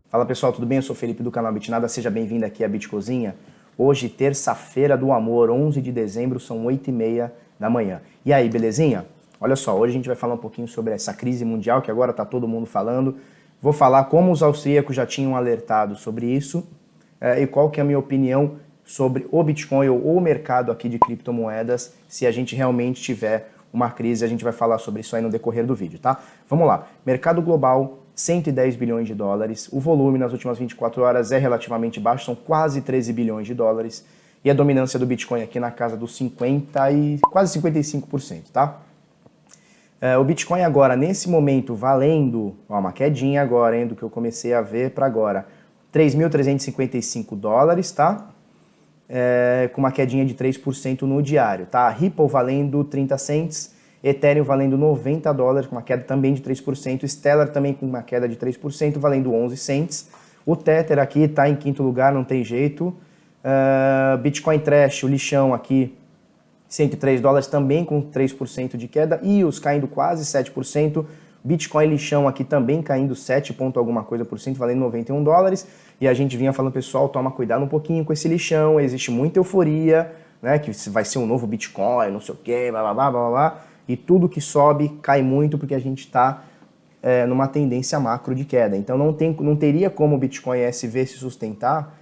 Fala pessoal, tudo bem? Eu sou o Felipe do canal Bitnada, seja bem-vindo aqui à Bitcozinha. Hoje, terça-feira do amor, 11 de dezembro, são 8h30 da manhã. E aí, belezinha? Olha só, hoje a gente vai falar um pouquinho sobre essa crise mundial que agora está todo mundo falando. Vou falar como os austríacos já tinham alertado sobre isso e qual que é a minha opinião sobre o Bitcoin ou o mercado aqui de criptomoedas se a gente realmente tiver uma crise. A gente vai falar sobre isso aí no decorrer do vídeo, tá? Vamos lá. Mercado global, 110 bilhões de dólares. O volume nas últimas 24 horas é relativamente baixo, são quase 13 bilhões de dólares. E a dominância do Bitcoin aqui na casa dos 50 e quase 55%, tá? O Bitcoin agora, nesse momento, valendo, ó, uma quedinha agora, hein, do que eu comecei a ver para agora, 3.355 dólares, tá? Com uma quedinha de 3% no diário, tá? Ripple valendo 30 cents, Ethereum valendo 90 dólares, com uma queda também de 3%, Stellar também com uma queda de 3%, valendo 11 cents. O Tether aqui está em quinto lugar, não tem jeito. Bitcoin Trash, o lixão aqui, 103 dólares, também com 3% de queda. EOS caindo quase 7%. Bitcoin lixão aqui também caindo 7 ponto alguma coisa por cento, valendo 91 dólares. E a gente vinha falando, pessoal, toma cuidado um pouquinho com esse lixão, existe muita euforia, né, que vai ser um novo Bitcoin, não sei o quê, blá blá blá blá blá. E tudo que sobe cai muito porque a gente está numa tendência macro de queda. Então não teria como o Bitcoin SV se sustentar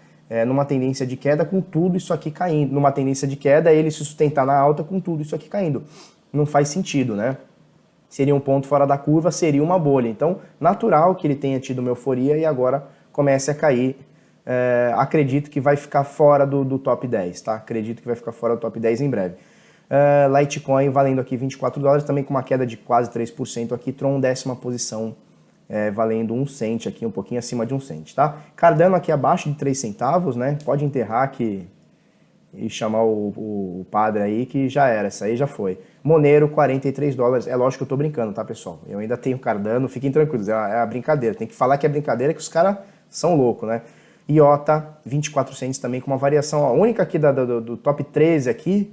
numa tendência de queda com tudo isso aqui caindo. Numa tendência de queda, ele se sustentar na alta com tudo isso aqui caindo. Não faz sentido, né? Seria um ponto fora da curva, seria uma bolha. Então, natural que ele tenha tido uma euforia e agora comece a cair. Acredito que vai ficar fora do top 10, tá? Acredito que vai ficar fora do top 10 em breve. Litecoin valendo aqui 24 dólares, também com uma queda de quase 3% aqui. Tron, 10ª posição, valendo 1 cent aqui, um pouquinho acima de 1 cent, tá? Cardano aqui abaixo de 3 centavos, né? Pode enterrar e chamar o padre aí que já era, essa aí já foi. Monero, 43 dólares. É lógico que eu tô brincando, tá, pessoal? Eu ainda tenho Cardano, fiquem tranquilos, é a brincadeira. Tem que falar que é brincadeira, que os caras são loucos, né? IOTA, 24 cents também, com uma variação, a única aqui do top 13 aqui,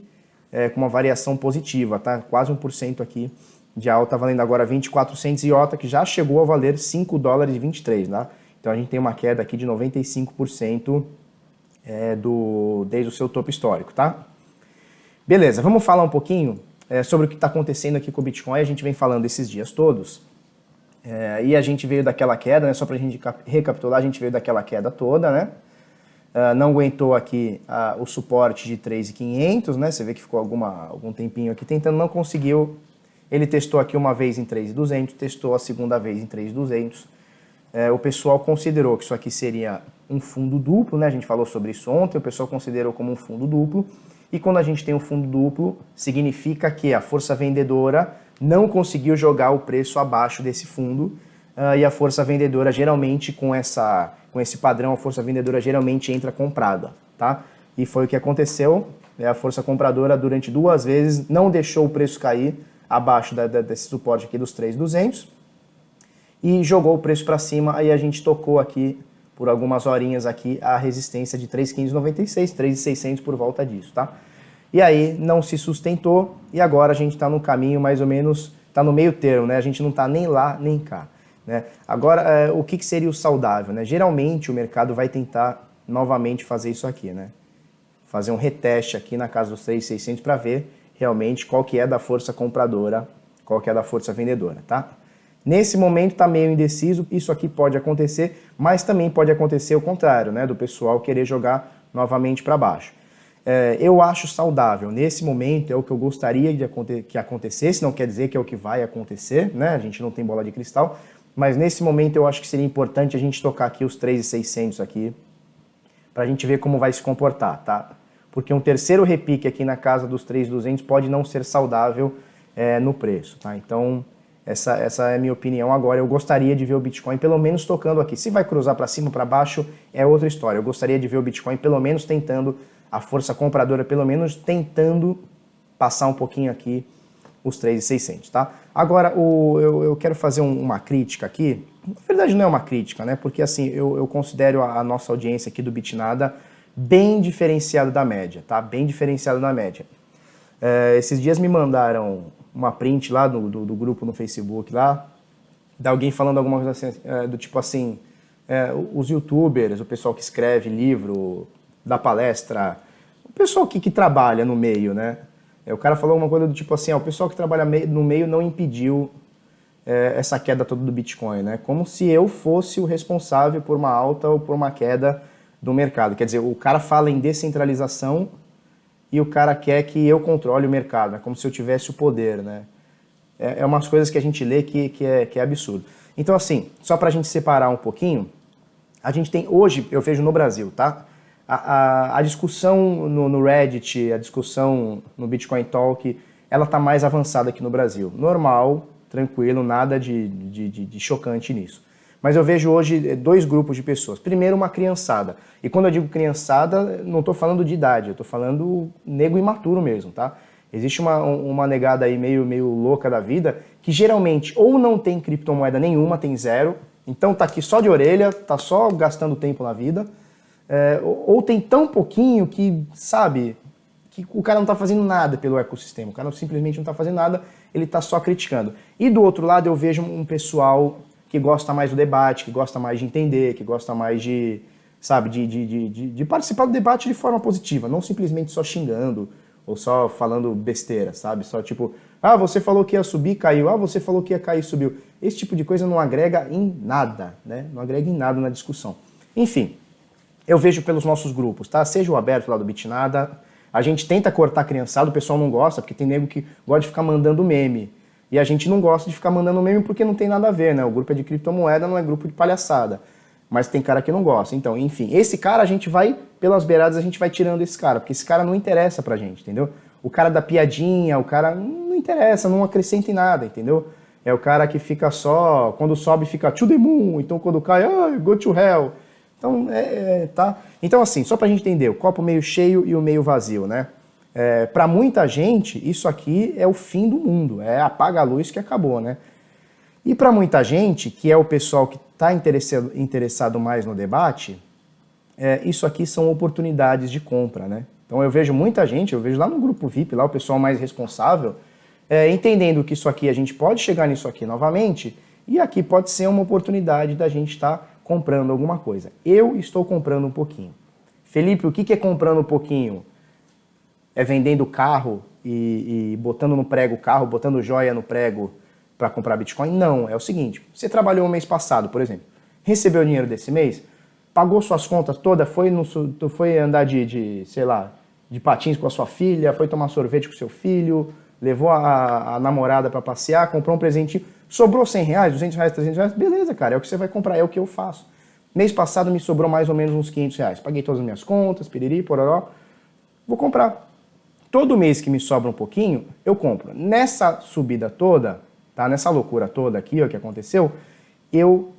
com uma variação positiva, tá? Quase 1% aqui de alta, valendo agora 24 cents. IOTA, que já chegou a valer 5 dólares e 23, tá? Então a gente tem uma queda aqui de 95% desde o seu topo histórico, tá? Beleza, vamos falar um pouquinho sobre o que está acontecendo aqui com o Bitcoin. A gente vem falando esses dias todos, e a gente veio daquela queda, né? Só para a gente recapitular, a gente veio daquela queda toda, né? Não aguentou aqui o suporte de 3.500, né? Você vê que ficou algum tempinho aqui tentando, não conseguiu. Ele testou aqui uma vez em 3.200, testou a segunda vez em 3.200. O pessoal considerou que isso aqui seria um fundo duplo, né? A gente falou sobre isso ontem, o pessoal considerou como um fundo duplo. E quando a gente tem um fundo duplo, significa que a força vendedora não conseguiu jogar o preço abaixo desse fundo. E a força vendedora geralmente, com esse padrão, a força vendedora geralmente entra comprada, tá? E foi o que aconteceu. A força compradora, durante 2 vezes, não deixou o preço cair abaixo desse suporte aqui dos 3.200 e jogou o preço para cima. Aí a gente tocou aqui, por algumas horinhas aqui, a resistência de 3.596, 3.600 por volta disso, tá? E aí não se sustentou e agora a gente está no caminho mais ou menos, está no meio termo, né? A gente não está nem lá nem cá, né? Agora, o que seria o saudável, né? Geralmente o mercado vai tentar novamente fazer isso aqui, né? Fazer um reteste aqui na casa dos 3.600 para ver realmente qual que é da força compradora, qual que é da força vendedora, tá? Nesse momento está meio indeciso, isso aqui pode acontecer, mas também pode acontecer o contrário, né? Do pessoal querer jogar novamente para baixo. Eu acho saudável, nesse momento é o que eu gostaria que acontecesse, não quer dizer que é o que vai acontecer, né? A gente não tem bola de cristal, mas nesse momento eu acho que seria importante a gente tocar aqui os 3.600 aqui, para a gente ver como vai se comportar, tá? Porque um terceiro repique aqui na casa dos 3.200 pode não ser saudável no preço, tá? Então, essa é a minha opinião agora. Eu gostaria de ver o Bitcoin pelo menos tocando aqui. Se vai cruzar para cima ou para baixo, é outra história. Eu gostaria de ver o Bitcoin pelo menos tentando, a força compradora pelo menos tentando passar um pouquinho aqui os 3.600, tá? Agora, eu quero fazer uma crítica aqui. Na verdade, não é uma crítica, né? Porque assim, eu considero a nossa audiência aqui do Bitnada bem diferenciada da média, tá? Bem diferenciada da média. Esses dias me mandaram uma print lá do grupo no Facebook lá, de alguém falando alguma coisa assim, do tipo assim, os youtubers, o pessoal que escreve livro, dá palestra, o pessoal que trabalha no meio, né? O cara falou uma coisa do tipo assim, o pessoal que trabalha no meio não impediu essa queda toda do Bitcoin, né? Como se eu fosse o responsável por uma alta ou por uma queda do mercado. Quer dizer, o cara fala em descentralização e o cara quer que eu controle o mercado, né? Como se eu tivesse o poder, né? É umas coisas que a gente lê que é absurdo. Então, assim, só pra gente separar um pouquinho, a gente tem hoje, eu vejo no Brasil, tá? A discussão no Reddit, a discussão no Bitcoin Talk, ela tá mais avançada aqui no Brasil. Normal, tranquilo, nada de chocante nisso. Mas eu vejo hoje dois grupos de pessoas. Primeiro, uma criançada. E quando eu digo criançada, não estou falando de idade, eu estou falando nego imaturo mesmo, tá? Existe uma negada aí meio louca da vida, que geralmente ou não tem criptomoeda nenhuma, tem zero, então tá aqui só de orelha, tá só gastando tempo na vida, ou tem tão pouquinho que, sabe, que o cara não tá fazendo nada pelo ecossistema, o cara simplesmente não tá fazendo nada, ele tá só criticando. E do outro lado eu vejo um pessoal que gosta mais do debate, que gosta mais de entender, que gosta mais de, sabe, de participar do debate de forma positiva, não simplesmente só xingando, ou só falando besteira, sabe? Só tipo, você falou que ia subir, caiu. Você falou que ia cair, subiu. Esse tipo de coisa não agrega em nada, né? Não agrega em nada na discussão. Enfim, eu vejo pelos nossos grupos, tá? Seja o aberto lá do Bitnada, a gente tenta cortar criançada, o pessoal não gosta, porque tem nego que gosta de ficar mandando meme. E a gente não gosta de ficar mandando meme porque não tem nada a ver, né? O grupo é de criptomoeda, não é grupo de palhaçada. Mas tem cara que não gosta. Então, enfim, esse cara a gente vai, pelas beiradas, a gente vai tirando esse cara, porque esse cara não interessa pra gente, entendeu? O cara da piadinha, o cara não interessa, não acrescenta em nada, entendeu? É o cara que fica só, quando sobe fica to the moon, então quando cai, go to hell. Então, tá? Então, assim, só pra gente entender, o copo meio cheio e o meio vazio, né? Pra muita gente, isso aqui é o fim do mundo, apaga a luz que acabou, né? E para muita gente, que é o pessoal que está interessado mais no debate, isso aqui são oportunidades de compra, né? Então eu vejo muita gente, eu vejo lá no grupo VIP, lá o pessoal mais responsável, entendendo que isso aqui, a gente pode chegar nisso aqui novamente, e aqui pode ser uma oportunidade da gente estar comprando alguma coisa. Eu estou comprando um pouquinho. Felipe, o que é comprando um pouquinho? É vendendo carro e botando no prego o carro, botando joia no prego para comprar Bitcoin? Não, é o seguinte, você trabalhou um mês passado, por exemplo, recebeu o dinheiro desse mês, pagou suas contas todas, foi andar sei lá, de patins com a sua filha, foi tomar sorvete com seu filho, levou a namorada para passear, comprou um presentinho, sobrou 100 reais, 200 reais, 300 reais, beleza, cara, é o que você vai comprar, é o que eu faço. Mês passado me sobrou mais ou menos uns 500 reais, paguei todas as minhas contas, piriri, pororó, vou comprar. Todo mês que me sobra um pouquinho, eu compro. Nessa subida toda, tá? Nessa loucura toda aqui, ó, que aconteceu, eu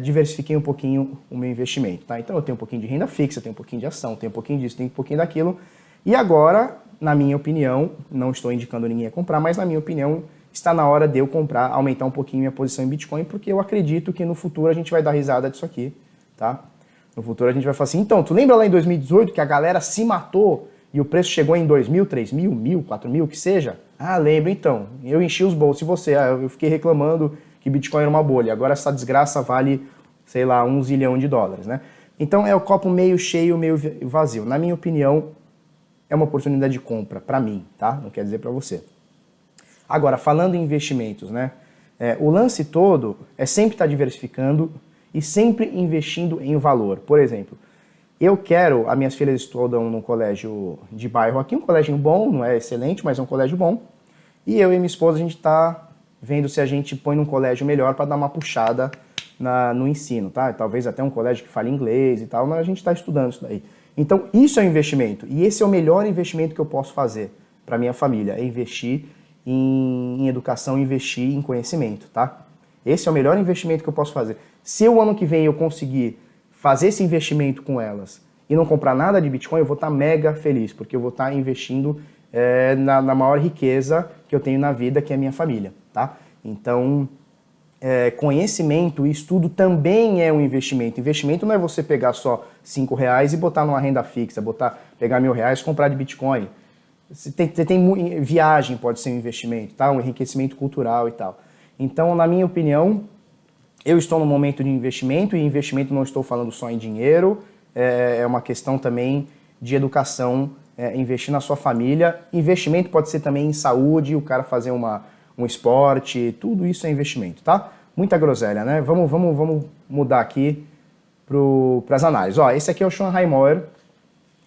diversifiquei um pouquinho o meu investimento, tá? Então eu tenho um pouquinho de renda fixa, tenho um pouquinho de ação, tenho um pouquinho disso, tenho um pouquinho daquilo. E agora, na minha opinião, não estou indicando ninguém a comprar, mas na minha opinião, está na hora de eu comprar, aumentar um pouquinho minha posição em Bitcoin, porque eu acredito que no futuro a gente vai dar risada disso aqui, tá? No futuro a gente vai falar assim, então, tu lembra lá em 2018 que a galera se matou e o preço chegou em 2 mil, 3 mil, 1.000, 4 mil, que seja? Lembro então. Eu enchi os bolsos. E você? Eu fiquei reclamando que Bitcoin era uma bolha. Agora essa desgraça vale, sei lá, $1 zilhão, né? Então é o copo meio cheio, meio vazio. Na minha opinião, é uma oportunidade de compra, para mim, tá? Não quer dizer para você. Agora, falando em investimentos, né? O lance todo é sempre estar diversificando e sempre investindo em valor. Por exemplo, eu quero, as minhas filhas estudam num colégio de bairro aqui, um colégio bom, não é excelente, mas é um colégio bom. E eu e minha esposa, a gente está vendo se a gente põe num colégio melhor para dar uma puxada no ensino, tá? Talvez até um colégio que fale inglês e tal, mas a gente está estudando isso daí. Então, isso é um investimento. E esse é o melhor investimento que eu posso fazer para minha família, é investir em educação, investir em conhecimento, tá? Esse é o melhor investimento que eu posso fazer. Se o ano que vem eu conseguir fazer esse investimento com elas e não comprar nada de Bitcoin, eu vou estar mega feliz, porque eu vou estar investindo na maior riqueza que eu tenho na vida, que é a minha família, tá? Então, conhecimento e estudo também é um investimento. Investimento não é você pegar só R$5 e botar numa renda fixa, pegar R$1.000 e comprar de Bitcoin. Você tem viagem pode ser um investimento, tá? Um enriquecimento cultural e tal. Então, na minha opinião, Eu estou no momento de investimento, e investimento não estou falando só em dinheiro, é uma questão também de educação, investir na sua família. Investimento pode ser também em saúde, o cara fazer um esporte, tudo isso é investimento, tá? Muita groselha, né? Vamos mudar aqui para as análises. Ó, esse aqui é o Schoenheimer,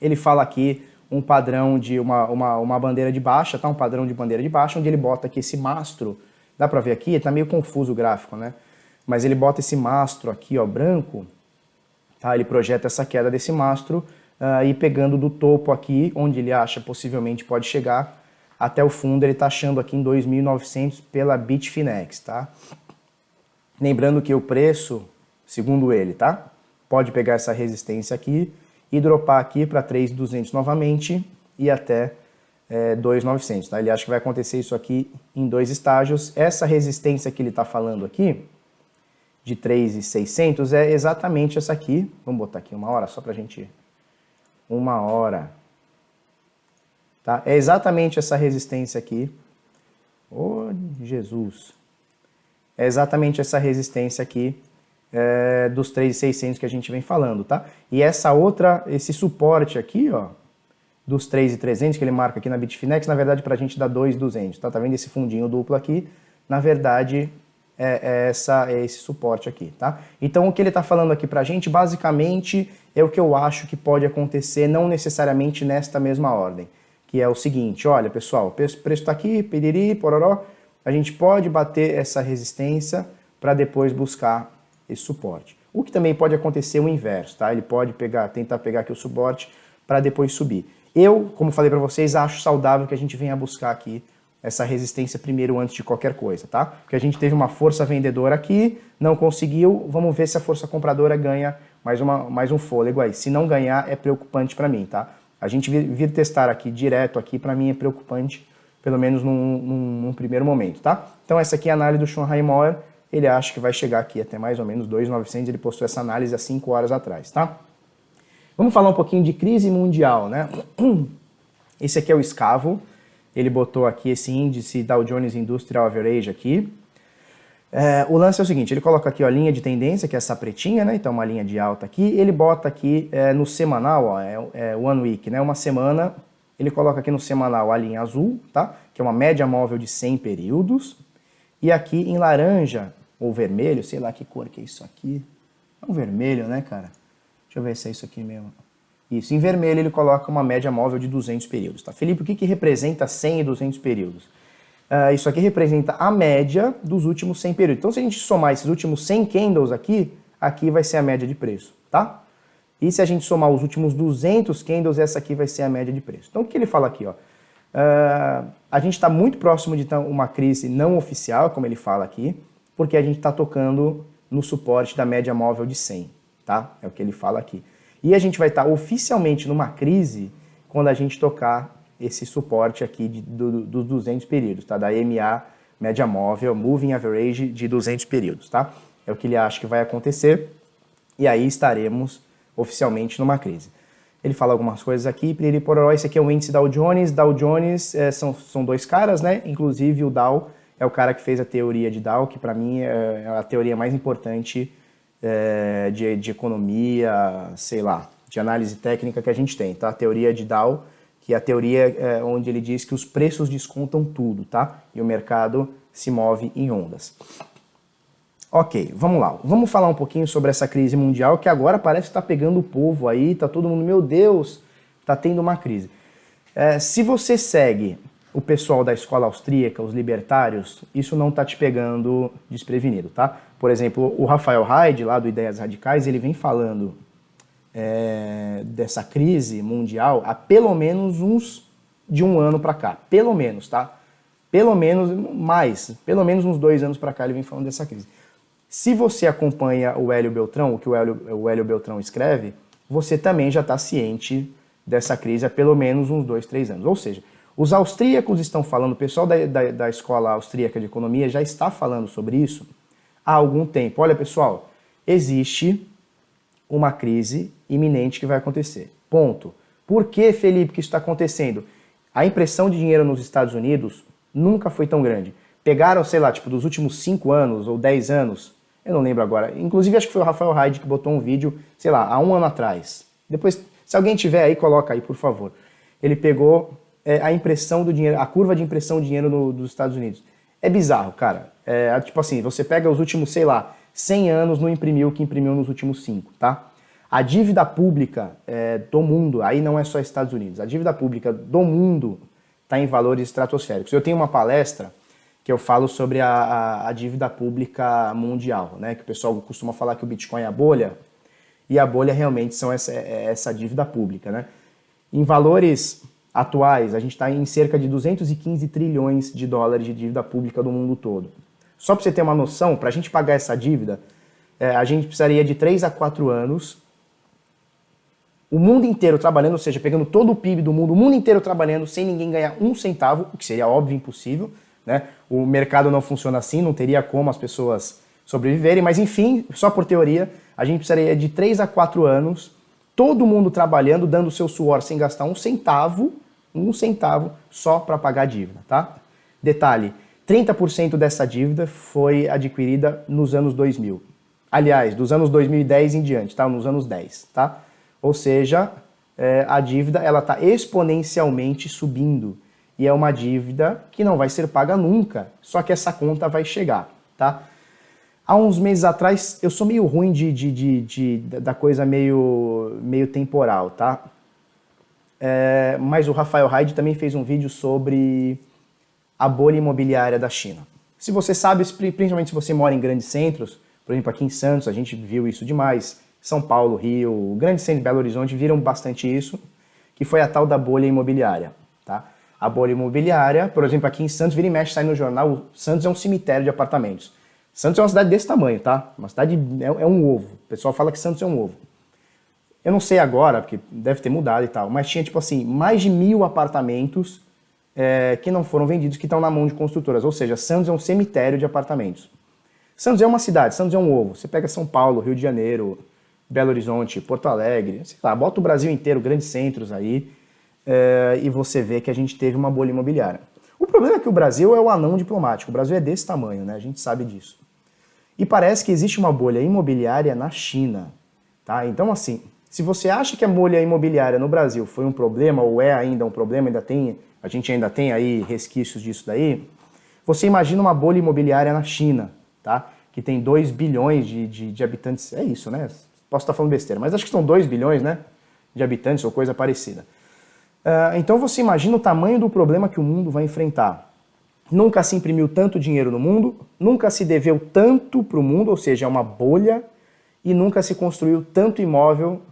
ele fala aqui um padrão de uma bandeira de baixa, tá? Um padrão de bandeira de baixa, onde ele bota aqui esse mastro, dá para ver aqui, tá meio confuso o gráfico, né? Mas ele bota esse mastro aqui, ó, branco, tá? Ele projeta essa queda desse mastro e pegando do topo aqui, onde ele acha possivelmente pode chegar, até o fundo ele tá achando aqui em 2.900 pela Bitfinex, tá? Lembrando que o preço, segundo ele, tá? Pode pegar essa resistência aqui e dropar aqui para 3.200 novamente e até 2.900, tá? Ele acha que vai acontecer isso aqui em 2 estágios. Essa resistência que ele tá falando aqui, de 3.600, é exatamente essa aqui. Vamos botar aqui 1 hora, só pra gente... 1 hora. Tá? É exatamente essa resistência aqui. Oh, Jesus. É exatamente essa resistência aqui dos 3.600 que a gente vem falando, tá? E essa outra, esse suporte aqui, ó, dos 3.300 que ele marca aqui na Bitfinex, na verdade pra gente dá 2.200, tá? Tá vendo esse fundinho duplo aqui? Na verdade... é esse suporte aqui, tá? Então o que ele está falando aqui pra gente, basicamente, é o que eu acho que pode acontecer, não necessariamente nesta mesma ordem, que é o seguinte, olha pessoal, o preço está aqui, piriri, pororó, a gente pode bater essa resistência para depois buscar esse suporte. O que também pode acontecer o inverso, tá? Ele pode tentar pegar aqui o suporte para depois subir. Eu, como falei para vocês, acho saudável que a gente venha buscar aqui essa resistência primeiro antes de qualquer coisa, tá? Porque a gente teve uma força vendedora aqui, não conseguiu, vamos ver se a força compradora ganha mais um fôlego aí. Se não ganhar, é preocupante para mim, tá? A gente vir testar aqui direto aqui, para mim é preocupante, pelo menos num primeiro momento, tá? Então essa aqui é a análise do Schoenheimer, ele acha que vai chegar aqui até mais ou menos 2.900, ele postou essa análise há 5 horas atrás, tá? Vamos falar um pouquinho de crise mundial, né? Esse aqui é o Scavo. Ele botou aqui esse índice Dow Jones Industrial Average aqui. O lance é o seguinte, ele coloca aqui ó, a linha de tendência, que é essa pretinha, né? Então uma linha de alta aqui. Ele bota aqui no semanal, ó, One Week, né? Uma semana. Ele coloca aqui no semanal a linha azul, tá? Que é uma média móvel de 100 períodos. E aqui em laranja, ou vermelho, sei lá que cor que é isso aqui. É um vermelho, né, cara? Deixa eu ver se é isso aqui mesmo. Isso, em vermelho ele coloca uma média móvel de 200 períodos. Tá? Felipe, o que representa 100 e 200 períodos? Isso aqui representa a média dos últimos 100 períodos. Então se a gente somar esses últimos 100 candles aqui vai ser a média de preço, tá? E se a gente somar os últimos 200 candles, essa aqui vai ser a média de preço. Então o que ele fala aqui? Ó? A gente está muito próximo de uma crise não oficial, como ele fala aqui, porque a gente está tocando no suporte da média móvel de 100, tá? É o que ele fala aqui. E a gente vai estar oficialmente numa crise quando a gente tocar esse suporte aqui dos 200 períodos, tá? Da MA, média móvel, Moving Average de 200 períodos, tá? É o que ele acha que vai acontecer e aí estaremos oficialmente numa crise. Ele fala algumas coisas aqui, piriri pororó, esse aqui é o índice Dow Jones. Dow Jones são 2 caras, né? Inclusive o Dow é o cara que fez a teoria de Dow, que para mim é a teoria mais importante de economia, sei lá, de análise técnica que a gente tem, tá? A teoria de Dow, que é a teoria onde ele diz que os preços descontam tudo, tá? E o mercado se move em ondas. Ok, vamos lá. Vamos falar um pouquinho sobre essa crise mundial, que agora parece que está pegando o povo aí, tá todo mundo, meu Deus, tá tendo uma crise. Se você segue o pessoal da escola austríaca, os libertários, isso não tá te pegando desprevenido, tá? Por exemplo, o Rafael Haid, lá do Ideias Radicais, ele vem falando dessa crise mundial há pelo menos de um ano para cá. Pelo menos, tá? Pelo menos uns 2 anos para cá ele vem falando dessa crise. Se você acompanha o Hélio Beltrão, o que o Hélio Beltrão escreve, você também já está ciente dessa crise há pelo menos uns 2, 3 anos. Ou seja, os austríacos estão falando, o pessoal da escola austríaca de economia já está falando sobre isso há algum tempo. Olha, pessoal, existe uma crise iminente que vai acontecer. Ponto. Por que, Felipe, que isso está acontecendo? A impressão de dinheiro nos Estados Unidos nunca foi tão grande. Pegaram, sei lá, tipo, dos últimos 5 anos ou 10 anos, Eu não lembro agora. Inclusive, acho que foi o Rafael Haid que botou um vídeo, sei lá, há um ano atrás. Depois, se alguém tiver aí, coloca aí, por favor. Ele pegou a impressão do dinheiro, a curva de impressão de dinheiro dos Estados Unidos. É bizarro, cara. Tipo assim, você pega os últimos, sei lá, 100 anos, não imprimiu o que imprimiu nos últimos 5, tá? A dívida pública do mundo, aí não é só Estados Unidos, a dívida pública do mundo está em valores estratosféricos. Eu tenho uma palestra que eu falo sobre a dívida pública mundial, né? Que o pessoal costuma falar que o Bitcoin é a bolha, e a bolha realmente são essa dívida pública, né? Em valores atuais, a gente está em cerca de 215 trilhões de dólares de dívida pública do mundo todo. Só para você ter uma noção, para a gente pagar essa dívida, a gente precisaria de 3 a 4 anos, o mundo inteiro trabalhando, ou seja, pegando todo o PIB do mundo, o mundo inteiro trabalhando sem ninguém ganhar um centavo, o que seria óbvio impossível, né? O mercado não funciona assim, não teria como as pessoas sobreviverem, mas enfim, só por teoria, a gente precisaria de 3 a 4 anos, todo mundo trabalhando, dando seu suor sem gastar um centavo só para pagar a dívida, tá? Detalhe, 30% dessa dívida foi adquirida nos anos 2000. Aliás, dos anos 2010 em diante, tá? Nos anos 10, tá? Ou seja, a dívida ela está exponencialmente subindo. E é uma dívida que não vai ser paga nunca, só que essa conta vai chegar, tá? Há uns meses atrás, eu sou meio ruim da coisa meio temporal, tá? Mas o Rafael Haid também fez um vídeo sobre a bolha imobiliária da China. Se você sabe, principalmente se você mora em grandes centros, por exemplo, aqui em Santos, a gente viu isso demais, São Paulo, Rio, grandes centros de Belo Horizonte viram bastante isso, que foi a tal da bolha imobiliária, tá? A bolha imobiliária, por exemplo, aqui em Santos, vira e mexe, sai no jornal, Santos é um cemitério de apartamentos. Santos é uma cidade desse tamanho, tá? Uma cidade, é um ovo. O pessoal fala que Santos é um ovo. Eu não sei agora, porque deve ter mudado e tal, mas tinha, tipo assim, mais de 1.000 apartamentos que não foram vendidos, que estão na mão de construtoras. Ou seja, Santos é um cemitério de apartamentos. Santos é uma cidade, Santos é um ovo. Você pega São Paulo, Rio de Janeiro, Belo Horizonte, Porto Alegre, sei lá, bota o Brasil inteiro, grandes centros aí, e você vê que a gente teve uma bolha imobiliária. O problema é que o Brasil é o anão diplomático, o Brasil é desse tamanho, né? A gente sabe disso. E parece que existe uma bolha imobiliária na China, tá? Então, assim, se você acha que a bolha imobiliária no Brasil foi um problema, ou é ainda um problema, a gente ainda tem aí resquícios disso daí, você imagina uma bolha imobiliária na China, tá? Que tem 2 bilhões de habitantes, é isso, né? Posso estar falando besteira, mas acho que são 2 bilhões, né? De habitantes ou coisa parecida. Então você imagina o tamanho do problema que o mundo vai enfrentar. Nunca se imprimiu tanto dinheiro no mundo, nunca se deveu tanto para o mundo, ou seja, é uma bolha, e nunca se construiu tanto imóvel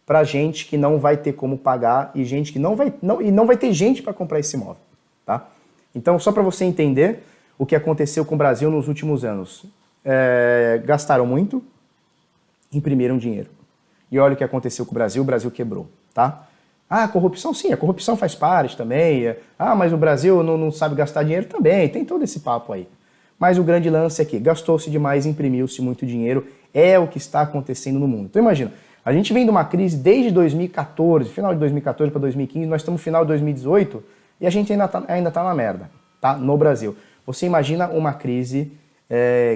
para gente que não vai ter como pagar e gente que não vai ter gente para comprar esse imóvel, tá? Então, só para você entender o que aconteceu com o Brasil nos últimos anos. Gastaram muito, imprimiram dinheiro. E olha o que aconteceu com o Brasil quebrou, tá? Ah, corrupção, sim, a corrupção faz parte também. Ah, mas o Brasil não sabe gastar dinheiro também, tem todo esse papo aí. Mas o grande lance é que gastou-se demais, imprimiu-se muito dinheiro, é o que está acontecendo no mundo. Então imagina, a gente vem de uma crise desde 2014, final de 2014 para 2015, nós estamos no final de 2018 e a gente ainda tá na merda, tá? No Brasil. Você imagina uma crise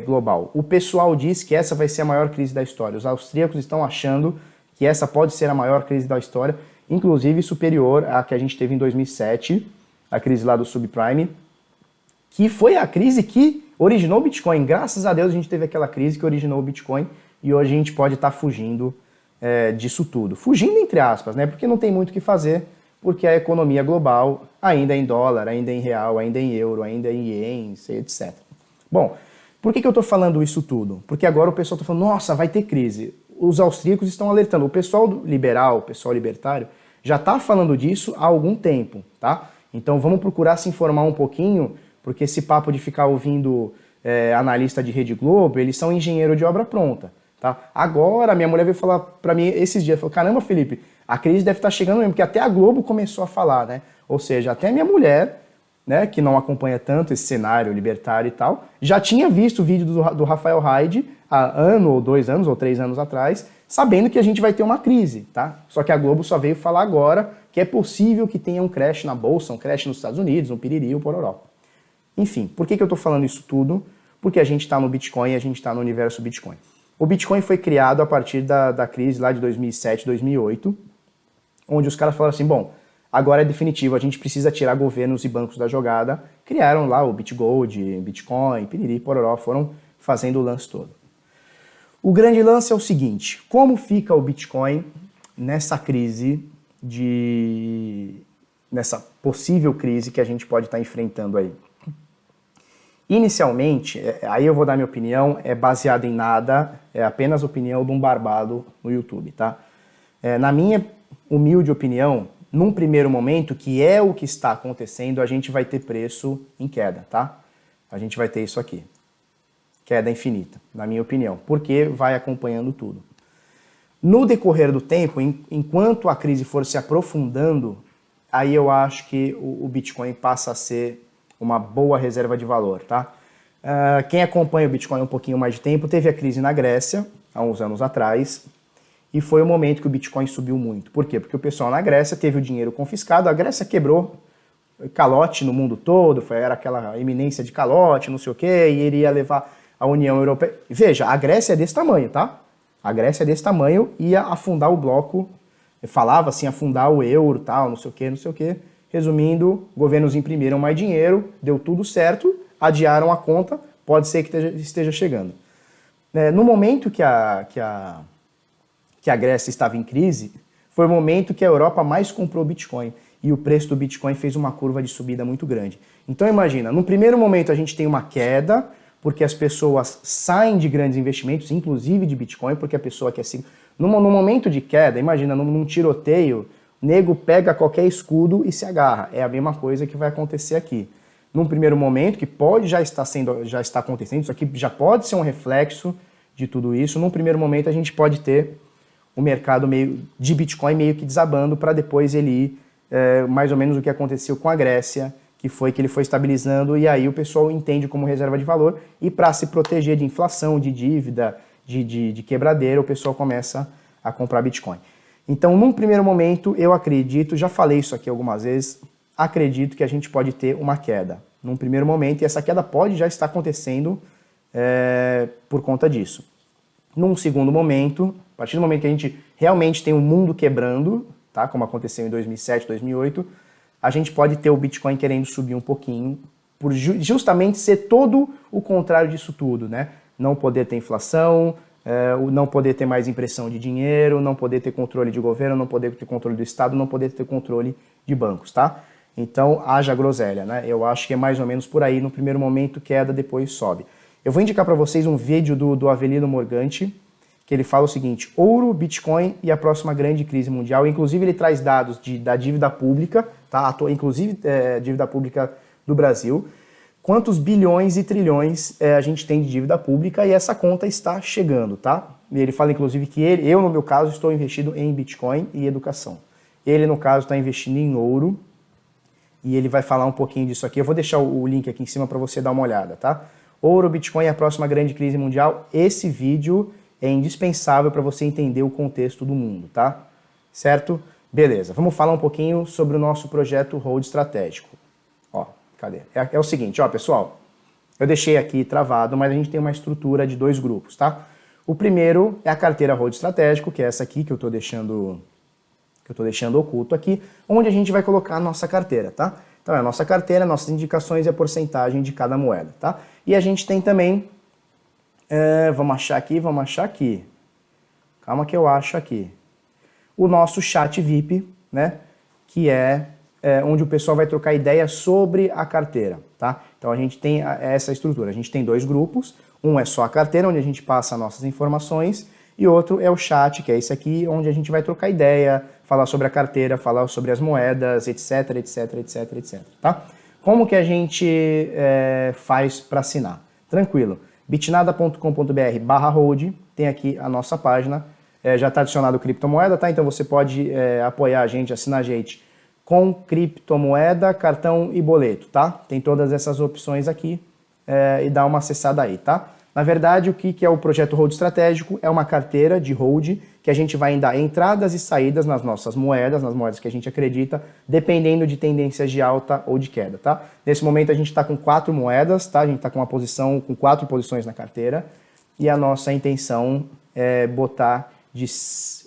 global. O pessoal diz que essa vai ser a maior crise da história. Os austríacos estão achando que essa pode ser a maior crise da história, inclusive superior à que a gente teve em 2007, a crise lá do subprime, que foi a crise que originou o Bitcoin. Graças a Deus a gente teve aquela crise que originou o Bitcoin e hoje a gente pode estar fugindo disso tudo. Fugindo entre aspas, né? Porque não tem muito o que fazer, porque a economia global ainda é em dólar, ainda é em real, ainda é em euro, ainda é em ienes, etc. Bom, por que eu estou falando isso tudo? Porque agora o pessoal está falando, nossa, vai ter crise. Os austríacos estão alertando. O pessoal liberal, o pessoal libertário, já está falando disso há algum tempo, tá? Então vamos procurar se informar um pouquinho, porque esse papo de ficar ouvindo analista de Rede Globo, eles são engenheiro de obra pronta, tá? Agora, minha mulher veio falar para mim esses dias, falou, caramba, Felipe, a crise deve estar chegando mesmo, porque até a Globo começou a falar, né? Ou seja, até a minha mulher, né, que não acompanha tanto esse cenário libertário e tal, já tinha visto o vídeo do Rafael Haid há ou 2 anos ou 3 anos atrás, sabendo que a gente vai ter uma crise, tá? Só que a Globo só veio falar agora que é possível que tenha um crash na Bolsa, um crash nos Estados Unidos, um piriri, um pororó. Enfim, por que eu tô falando isso tudo? porque a gente está no Bitcoin e a gente está no universo Bitcoin. O Bitcoin foi criado a partir da crise lá de 2007, 2008, onde os caras falaram assim, bom, agora é definitivo, a gente precisa tirar governos e bancos da jogada. Criaram lá o BitGold, Bitcoin, piriri, pororó, foram fazendo o lance todo. O grande lance é o seguinte, como fica o Bitcoin nessa crise nessa possível crise que a gente pode estar enfrentando aí? Inicialmente, aí eu vou dar minha opinião, é baseada em nada, é apenas a opinião de um barbado no YouTube, tá? Na minha humilde opinião, num primeiro momento, que é o que está acontecendo, a gente vai ter preço em queda, tá? A gente vai ter isso aqui. Queda infinita, na minha opinião, porque vai acompanhando tudo. No decorrer do tempo, enquanto a crise for se aprofundando, aí eu acho que o Bitcoin passa a ser uma boa reserva de valor, tá? Quem acompanha o Bitcoin um pouquinho mais de tempo, teve a crise na Grécia, há uns anos atrás, e foi o momento que o Bitcoin subiu muito. Por quê? Porque o pessoal na Grécia teve o dinheiro confiscado, a Grécia quebrou, calote no mundo todo, era aquela iminência de calote, não sei o quê, e ele ia levar a União Europeia. Veja, a Grécia é desse tamanho, tá? A Grécia é desse tamanho, ia afundar o bloco, falava assim, afundar o euro, tal, não sei o quê, não sei o quê. Resumindo, governos imprimiram mais dinheiro, deu tudo certo, adiaram a conta, pode ser que esteja chegando. No momento que a Grécia estava em crise, foi o momento que a Europa mais comprou Bitcoin. E o preço do Bitcoin fez uma curva de subida muito grande. Então imagina, no primeiro momento a gente tem uma queda, porque as pessoas saem de grandes investimentos, inclusive de Bitcoin, porque a pessoa quer se... No momento de queda, imagina, num tiroteio, o nego pega qualquer escudo e se agarra. É a mesma coisa que vai acontecer aqui. Num primeiro momento, que pode já está acontecendo, isso aqui já pode ser um reflexo de tudo isso. Num primeiro momento a gente pode ter o mercado de Bitcoin meio que desabando para depois ele ir mais ou menos o que aconteceu com a Grécia, que foi que ele foi estabilizando e aí o pessoal entende como reserva de valor e para se proteger de inflação, de dívida, de quebradeira, o pessoal começa a comprar Bitcoin. Então, num primeiro momento, eu acredito, já falei isso aqui algumas vezes, acredito que a gente pode ter uma queda. Num primeiro momento, e essa queda pode já estar acontecendo por conta disso. Num segundo momento, a partir do momento que a gente realmente tem o mundo quebrando, tá? Como aconteceu em 2007, 2008, a gente pode ter o Bitcoin querendo subir um pouquinho, por justamente ser todo o contrário disso tudo, né? Não poder ter inflação, não poder ter mais impressão de dinheiro, não poder ter controle de governo, não poder ter controle do Estado, não poder ter controle de bancos, tá? Então, haja groselha, né? Eu acho que é mais ou menos por aí, no primeiro momento queda, depois sobe. Eu vou indicar para vocês um vídeo do Avelino Morganti, que ele fala o seguinte, ouro, Bitcoin e a próxima grande crise mundial. Inclusive ele traz dados da dívida pública, tá? Inclusive dívida pública do Brasil. Quantos bilhões e trilhões a gente tem de dívida pública e essa conta está chegando, tá? Ele fala inclusive que eu no meu caso estou investido em Bitcoin e educação. Ele no caso está investindo em ouro e ele vai falar um pouquinho disso aqui. Eu vou deixar o link aqui em cima para você dar uma olhada, tá? Ouro, Bitcoin e a próxima grande crise mundial. Esse vídeo é indispensável para você entender o contexto do mundo, tá? Certo? Beleza, vamos falar um pouquinho sobre o nosso projeto Hold Estratégico. Ó, cadê? É o seguinte, ó, pessoal, eu deixei aqui travado, mas a gente tem uma estrutura de 2 grupos, tá? O primeiro é a carteira Hold Estratégico, que é essa aqui que eu tô deixando oculto aqui, onde a gente vai colocar a nossa carteira, tá? Então é a nossa carteira, nossas indicações e a porcentagem de cada moeda, tá? E a gente tem também vamos achar aqui. Calma que eu acho aqui. O nosso chat VIP, né? Que é onde o pessoal vai trocar ideias sobre a carteira, tá? Então a gente tem essa estrutura. A gente tem 2 grupos. Um é só a carteira, onde a gente passa nossas informações. E outro é o chat, que é esse aqui, onde a gente vai trocar ideia, falar sobre a carteira, falar sobre as moedas, etc, etc, etc, etc, tá? Como que a gente faz para assinar? Tranquilo. bitnada.com.br/hold, tem aqui a nossa página, já está adicionado criptomoeda, tá? Então você pode apoiar a gente, assinar a gente com criptomoeda, cartão e boleto, tá? Tem todas essas opções aqui e dá uma acessada aí, tá? Na verdade, o que é o projeto Hold Estratégico? É uma carteira de hold que a gente vai dar entradas e saídas nas nossas moedas, nas moedas que a gente acredita, dependendo de tendências de alta ou de queda, tá? Nesse momento a gente está com 4 moedas, tá? A gente está com uma posição, com 4 posições na carteira, e a nossa intenção é botar de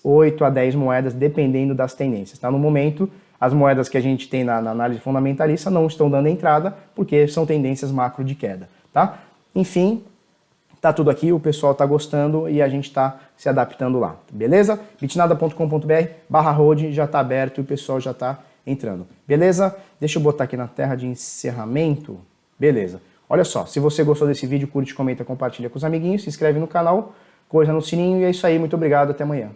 8 a 10 moedas, dependendo das tendências, tá? No momento, as moedas que a gente tem na análise fundamentalista não estão dando entrada, porque são tendências macro de queda, tá? Enfim, tá tudo aqui, o pessoal tá gostando e a gente tá se adaptando lá, beleza? bitnada.com.br/hold já tá aberto e o pessoal já tá entrando, beleza? Deixa eu botar aqui na terra de encerramento, beleza. Olha só, se você gostou desse vídeo, curte, comenta, compartilha com os amiguinhos, se inscreve no canal, coisa no sininho e é isso aí, muito obrigado, até amanhã.